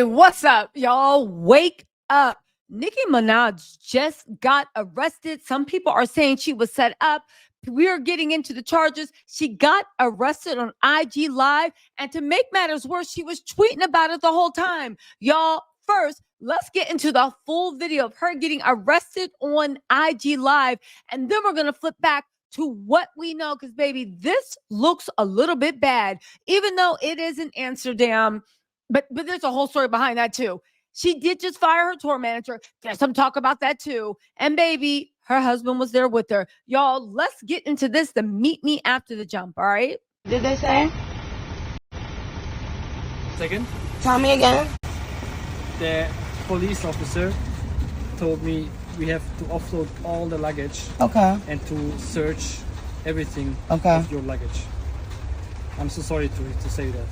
Hey, what's up, y'all? Wake up. Nicki Minaj just got arrested. Some people are saying she was set up. We're getting into the charges. She got arrested on IG Live. And to make matters worse, she was tweeting about it the whole time. Y'all, first, let's get into the full video of her getting arrested on IG Live. And then we're going to flip back to what we know. Because, baby, this looks a little bit bad, even though it is in Amsterdam. But there's a whole story behind that too. She did just fire her tour manager. There's some talk about that too. And baby, her husband was there with her. Y'all, let's get into this. The meet me after the jump, all right? Did they say? Second, Tell me again. the police officer told me we have to offload all the luggage Okay. and to search everything Okay. of your luggage. I'm so sorry to say that.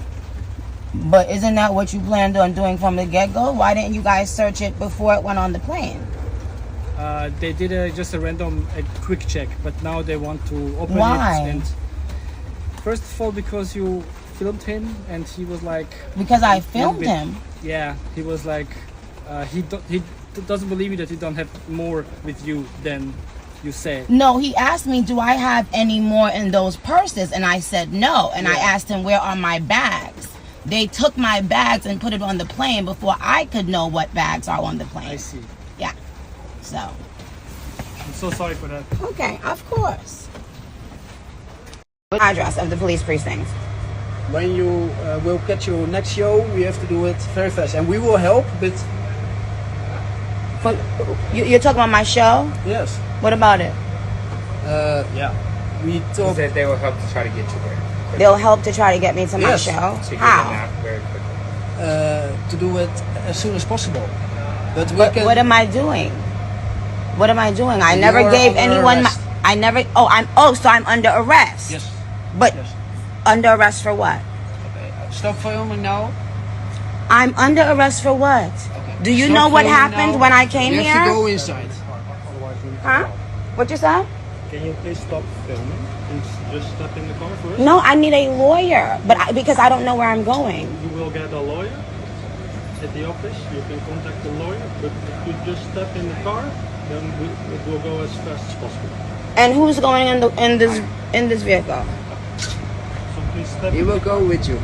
But isn't that what you planned on doing from the get-go? Why didn't you guys search it before it went on the plane? They did just a random quick check, but now they want to open Why? it. And first of all, because you filmed him, and he was like, Because I a little filmed bit- him. Yeah, he was like, he doesn't believe that you don't have more with you than you say. No, he asked me, do I have any more in those purses? And I said no. And I Yeah. asked him, where are my bags? They took my bags and put it on the plane before I could know what bags are on the plane. I see. Yeah. So. I'm so sorry for that. Okay, of course. Address of the police precinct. When you will catch your next show, we have to do it very fast, and we will help. But You're talking about my show? yes, What about it? yeah, we He talk. said they will help to try to get you there. They'll help to try to get me to my Yes. show. To get them How? out very quickly. To do it as soon as possible. But we But can. what am I doing? What am I doing? I You never are gave under anyone. arrest. I never. So I'm under arrest. Yes. But Yes. under arrest for what? Okay. Stop filming now. I'm under arrest for what? Okay. Do you Stop know what filming happened now. when I came You here? have to go inside. Huh? What you said? Can you please stop filming and just step in the car first? No, I need a lawyer, because I don't know where I'm going. You will get a lawyer at the office. You can contact the lawyer, but if you just step in the car, then it will go as fast as possible. And who's going in this vehicle? So please step He in will the car. go with you.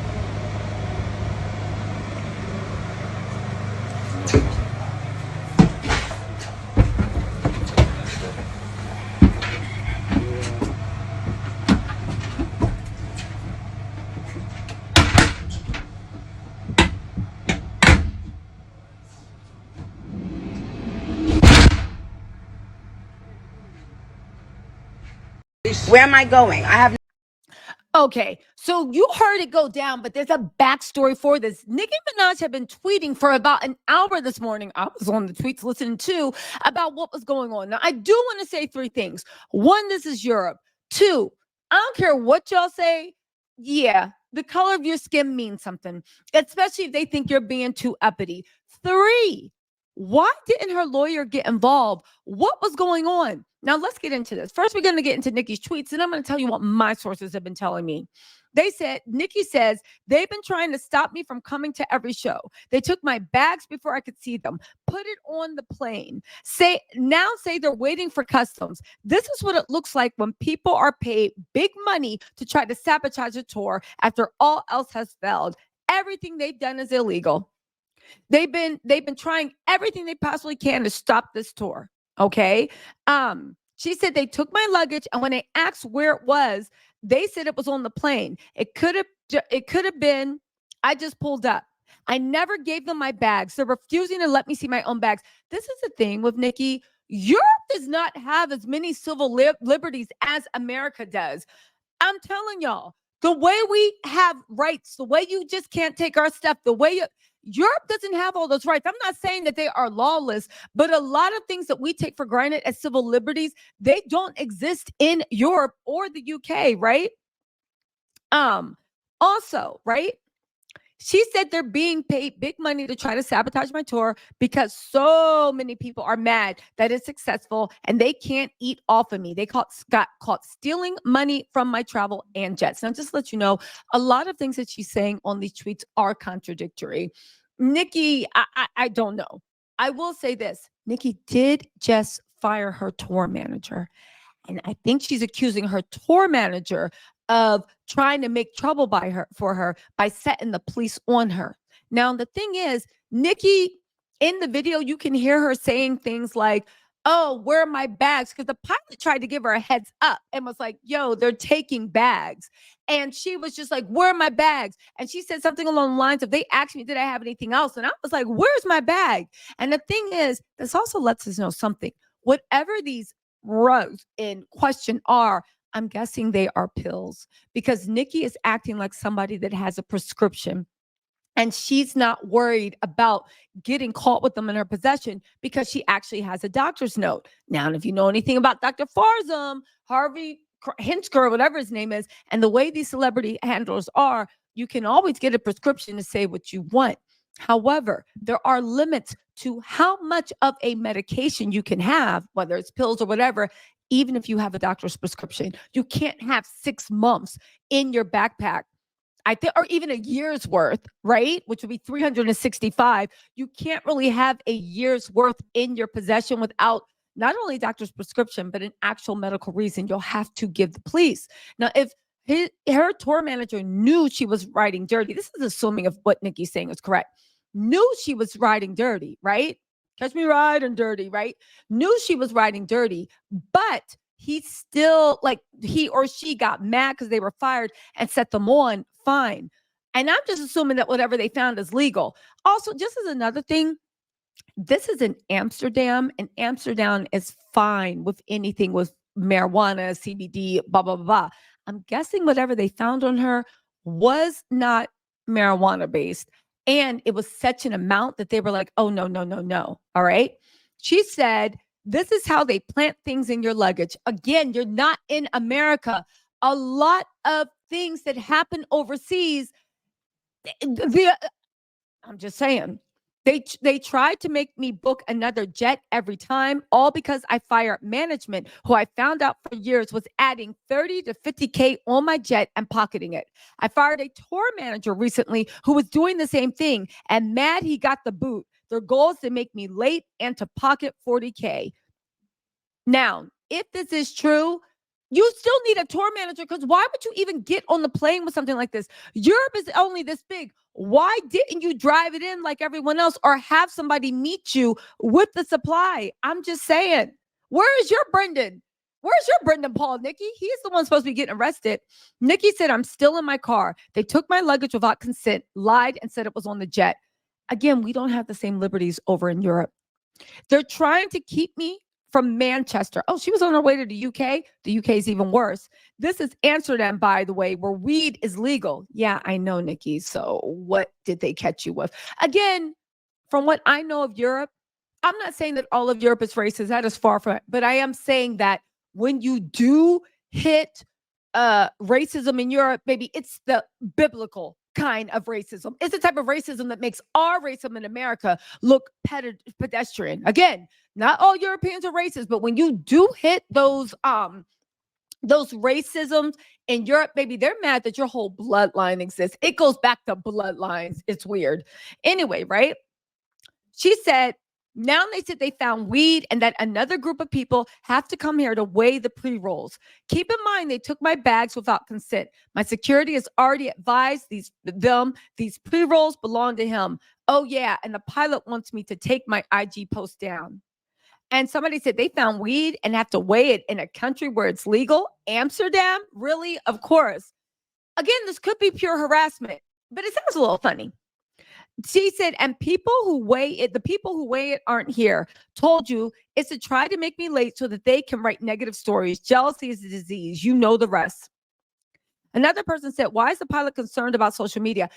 Where am I going? I have. Okay, so you heard it go down, but there's a backstory for this. Nicki Minaj had been tweeting for about an hour this morning. I was on the tweets listening too about what was going on. Now, I do want to say three things. One, this is Europe. Two, I don't care what y'all say. Yeah, the color of your skin means something, especially if they think you're being too uppity. Three, why didn't her lawyer get involved? What was going on? Now, let's get into this. First, we're going to get into Nicki's tweets, and I'm going to tell you what my sources have been telling me. They said, Nicki says, they've been trying to stop me from coming to every show. They took my bags before I could see them, put it on the plane. Say they're waiting for customs. This is what it looks like when people are paid big money to try to sabotage a tour after all else has failed. Everything they've done is illegal. They've been trying everything they possibly can to stop this tour. Okay. She said they took my luggage, and when they asked where it was, they said it was on the plane. It could have been, I just pulled up. I never gave them my bags. They're refusing to let me see my own bags. This is the thing with Nicki. Europe does not have as many civil liberties as America does. I'm telling y'all, the way we have rights, the way you just can't take our stuff, the way Europe doesn't have all those rights. I'm not saying that they are lawless, but a lot of things that we take for granted as civil liberties, they don't exist in Europe or the UK, right? Also, right? She said they're being paid big money to try to sabotage my tour because so many people are mad that it's successful and they can't eat off of me. They got caught stealing money from my travel and jets. Now, just to let you know, a lot of things that she's saying on these tweets are contradictory. NIKKI, I don't know. I will say this. NIKKI did just fire her tour manager. And I think she's accusing her tour manager of trying to make trouble for her by setting the police on her. Now, the thing is, NIKKI, in the video, you can hear her saying things like, oh, where are my bags? Because the pilot tried to give her a heads up and was like, yo, they're taking bags. And she was just like, where are my bags? And she said something along the lines of, they asked me, did I have anything else? And I was like, where's my bag? And the thing is, this also lets us know something. Whatever these drugs in question are, I'm guessing they are pills, because NIKKI is acting like somebody that has a prescription. And she's not worried about getting caught with them in her possession because she actually has a doctor's note. Now, if you know anything about Dr. Farzam, Harvey Hinsker, whatever his name is, and the way these celebrity handlers are, you can always get a prescription to say what you want. However, there are limits to how much of a medication you can have, whether it's pills or whatever, even if you have a doctor's prescription. You can't have 6 months in your backpack, I think, or even a year's worth, right? Which would be 365. You can't really have a year's worth in your possession without not only doctor's prescription, but an actual medical reason. You'll have to give the police. Now, if her tour manager knew she was riding dirty, this is assuming if what NIKKI's saying is correct, knew she was riding dirty, right? Catch me riding dirty, right? Knew she was riding dirty, but he still, like, he or she got mad because they were fired and set them on, fine. And I'm just assuming that whatever they found is legal. Also, just as another thing, this is in Amsterdam, and Amsterdam is fine with anything with marijuana, CBD, blah, blah, blah, blah. I'm guessing whatever they found on her was not marijuana based. And it was such an amount that they were like, oh, no, no, no, no. All right. She said, this is how they plant things in your luggage. Again, you're not in America. A lot of things that happen overseas, I'm just saying, they tried to make me book another jet every time, all because I fired management, who I found out for years was adding 30 to 50K on my jet and pocketing it. I fired a tour manager recently who was doing the same thing, and mad he got the boot. Their goal is to make me late and to pocket 40K. Now, if this is true, you still need a tour manager, because why would you even get on the plane with something like this? Europe is only this big. Why didn't you drive it in like everyone else, or have somebody meet you with the supply? I'm just saying. Where is your Brendan? Where's your Brendan Paul, NIKKI? He's the one supposed to be getting arrested. NIKKI said, I'm still in my car. They took my luggage without consent, lied, and said it was on the jet. Again, we don't have the same liberties over in Europe. They're trying to keep me from Manchester. Oh, she was on her way to the UK. The UK is even worse. This is Amsterdam, by the way, where weed is legal. Yeah, I know, NIKKI. So what did they catch you with? Again, from what I know of Europe, I'm not saying that all of Europe is racist. That is far from it. But I am saying that when you do hit racism in Europe, maybe it's the biblical kind of racism. It's the type of racism that makes our racism in America look pedestrian. Again, not all Europeans are racist, but when you do hit those racisms in Europe, baby, they're mad that your whole bloodline exists. It goes back to bloodlines. It's weird. Anyway, right? She said, now they said they found weed and that another group of people have to come here to weigh the pre-rolls. Keep in mind, they took my bags without consent. My security has already advised these pre-rolls belong to him. Oh, yeah. And the pilot wants me to take my IG post down. And somebody said they found weed and have to weigh it in a country where it's legal. Amsterdam? Really? Of course. Again, this could be pure harassment, but it sounds a little funny. She said, and the people who weigh it aren't here. Told you it's to try to make me late so that they can write negative stories. Jealousy is a disease. You know the rest. Another person said, why is the pilot concerned about social media?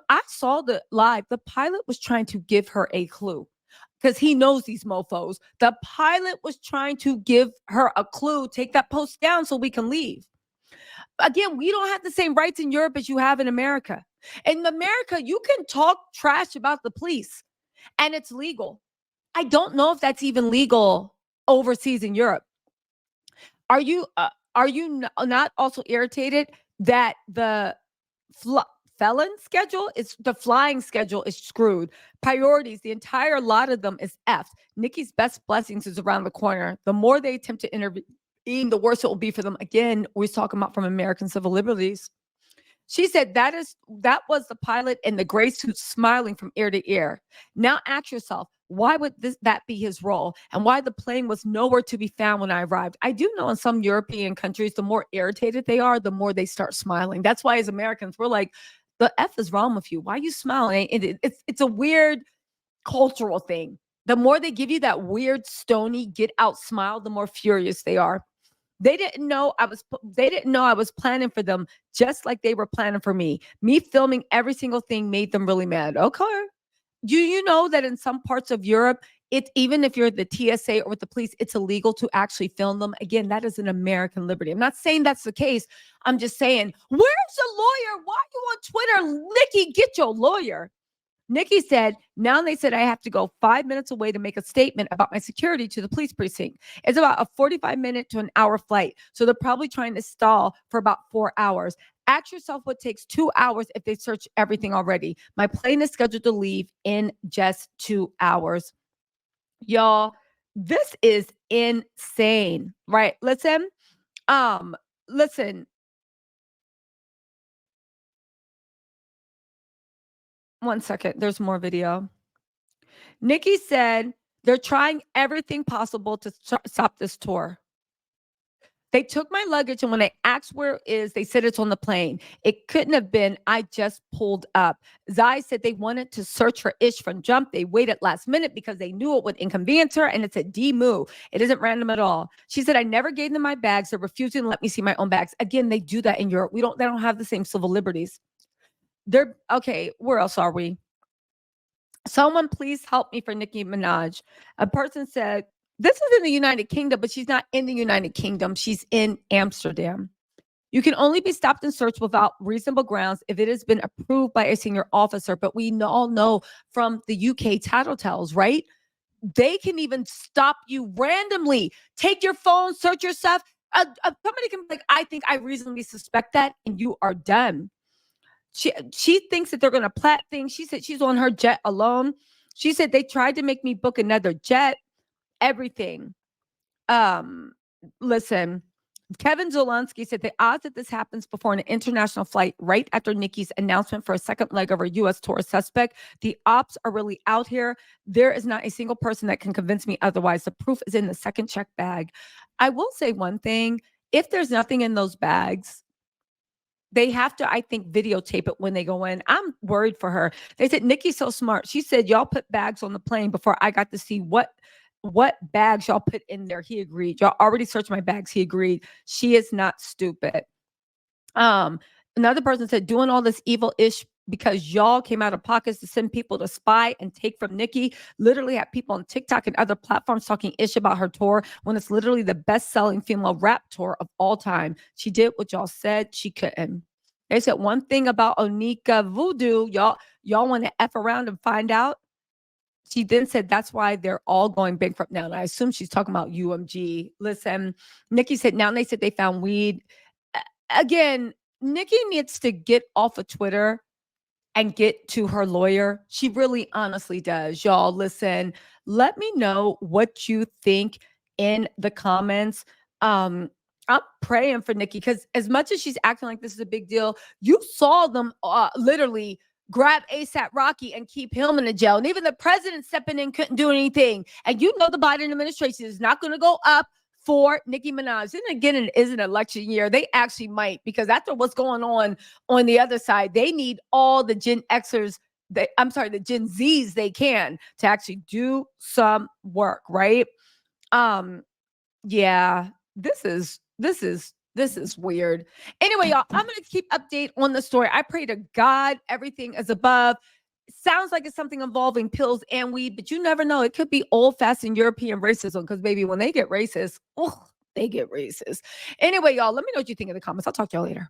I saw the live. The pilot was trying to give her a clue because he knows these mofos. The pilot was trying to give her a clue. Take that post down so we can leave. Again, we don't have the same rights in Europe as you have in America. In America, you can talk trash about the police and it's legal. I don't know if that's even legal overseas in Europe. Are you not also irritated that the felon schedule, the flying schedule is screwed. Priorities, the entire lot of them is F. Nikki's best blessings is around the corner. The more they attempt to intervene, the worse it will be for them. Again, we're talking about from American civil liberties. She said that was the pilot in the gray suit smiling from ear to ear. Now ask yourself, why would that be his role? And why the plane was nowhere to be found when I arrived? I do know in some European countries, the more irritated they are, the more they start smiling. That's why as Americans, we're like, the F is wrong with you. Why are you smiling? It's a weird cultural thing. The more they give you that weird, stony, get out smile, the more furious they are. They didn't know I was planning for them, just like they were planning for me. Me filming every single thing made them really mad. Okay. Do you know that in some parts of Europe, even if you're the TSA or with the police, it's illegal to actually film them? Again, that is an American liberty. I'm not saying that's the case. I'm just saying, where's the lawyer? Why are you on Twitter? Nikki, get your lawyer. Nikki said, now they said I have to go 5 minutes away to make a statement about my security to the police precinct. It's about a 45-minute to an hour flight. So they're probably trying to stall for about 4 hours. Ask yourself what takes 2 hours if they search everything already. My plane is scheduled to leave in just 2 hours. Y'all, this is insane, right? Listen. One second. There's more video. Nikki said they're trying everything possible to stop this tour. They took my luggage, and when I asked where it is, they said it's on the plane. It couldn't have been. I just pulled up. Zai said they wanted to search for Ish from Jump. They waited last minute because they knew it would inconvenience her, and it's a D-move. It isn't random at all. She said, I never gave them my bags. They're refusing to let me see my own bags. Again, they do that in Europe. They don't have the same civil liberties. Okay, where else are we? Someone please help me for Nicki Minaj. A person said, this is in the United Kingdom, but she's not in the United Kingdom. She's in Amsterdam. You can only be stopped and searched without reasonable grounds if it has been approved by a senior officer. But we all know from the UK tattletales, right? They can even stop you randomly. Take your phone, search your stuff. Somebody can be like, I think I reasonably suspect that, and you are done. She thinks that they're going to plat things. She said she's on her jet alone. She said they tried to make me book another jet, everything. Listen, Kevin Zelensky said the odds that this happens before an international flight right after Nikki's announcement for a second leg of her U.S. tour suspect, the ops are really out here. There is not a single person that can convince me otherwise. The proof is in the second check bag. I will say one thing. If there's nothing in those bags, they have to, I think, videotape it when they go in. I'm worried for her. They said, Nikki's so smart. She said, y'all put bags on the plane before I got to see what bags y'all put in there. He agreed. Y'all already searched my bags. He agreed. She is not stupid. Another person said, doing all this evil ish because y'all came out of pockets to send people to spy and take from Nikki. Literally had people on TikTok and other platforms talking ish about her tour when it's literally the best-selling female rap tour of all time. She did what y'all said she couldn't. They said one thing about Onika Voodoo, y'all want to F around and find out. She then said that's why they're all going bankrupt now. And I assume she's talking about UMG. Listen, Nikki said now they said they found weed. Again, Nikki needs to get off of Twitter and get to her lawyer. She really honestly does. Y'all, listen, let me know what you think in the comments. I'm praying for Nikki because as much as she's acting like this is a big deal, you saw them literally grab ASAP Rocky and keep him in the jail. And even the president stepping in couldn't do anything. And you know the Biden administration is not going to go up for Nicki Minaj. And again, it is an election year. They actually might, because after what's going on the other side, they need all the Gen Xers, the Gen Zs they can to actually do some work, right? Yeah, this is weird. Anyway, y'all, I'm going to keep update on the story. I pray to God everything is above. Sounds like it's something involving pills and weed, but you never know. It could be old-fashioned European racism because, baby, when they get racist, they get racist. Anyway, y'all, let me know what you think in the comments. I'll talk to y'all later.